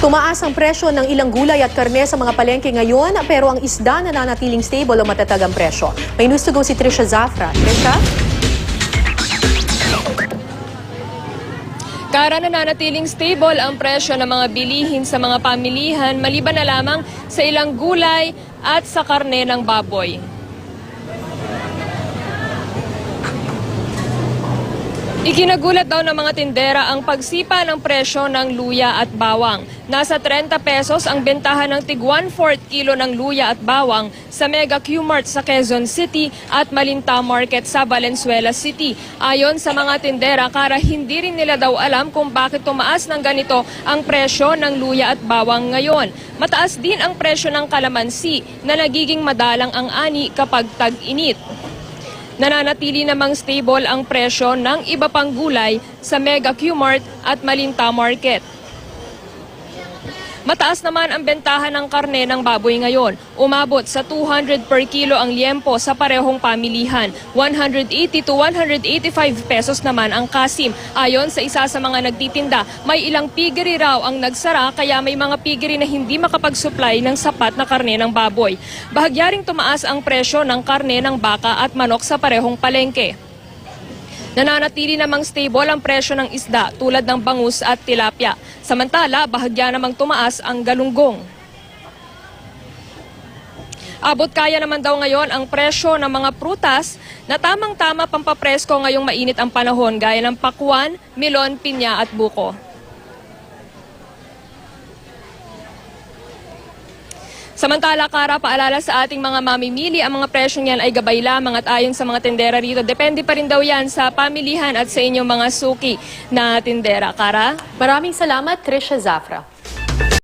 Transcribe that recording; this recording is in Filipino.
Tumaas ang presyo ng ilang gulay at karne sa mga palengke ngayon, pero ang isda nananatiling stable o matatag ang presyo. May news to go si Trisha Zafra. Trisha? Kara nananatiling stable ang presyo ng mga bilihin sa mga pamilihan maliban na lamang sa ilang gulay at sa karne ng baboy. Ikinagulat daw ng mga tindera ang pagsipa ng presyo ng luya at bawang. Nasa 30 pesos ang bentahan ng tig 1/4 kilo ng luya at bawang sa Mega Q-Mart sa Quezon City at Malinta Market sa Valenzuela City. Ayon sa mga tindera, kara hindi rin nila daw alam kung bakit tumaas ng ganito ang presyo ng luya at bawang ngayon. Mataas din ang presyo ng kalamansi na nagiging madalang ang ani kapag tag-init. Nananatili namang stable ang presyo ng iba pang gulay sa Mega Q-Mart at Malinta Market. Mataas naman ang bentahan ng karne ng baboy ngayon. Umabot sa 200 per kilo ang liempo sa parehong pamilihan. 180 to 185 pesos naman ang kasim. Ayon sa isa sa mga nagtitinda, may ilang piggery raw ang nagsara kaya may mga piggery na hindi makapag-supply ng sapat na karne ng baboy. Bahagyaring tumaas ang presyo ng karne ng baka at manok sa parehong palengke. Nananatili namang stable ang presyo ng isda tulad ng bangus at tilapia. Samantala, bahagya namang tumaas ang galunggong. Abot kaya naman daw ngayon ang presyo ng mga prutas na tamang-tama pampapresko ngayong mainit ang panahon gaya ng pakwan, melon, pinya at buko. Samantala, Kara, paalala sa ating mga mamimili, ang mga presyong yan ay gabay lamang at ayon sa mga tindera rito. Depende pa rin daw yan sa pamilihan at sa inyong mga suki na tindera. Kara? Maraming salamat, Trisha Zafra.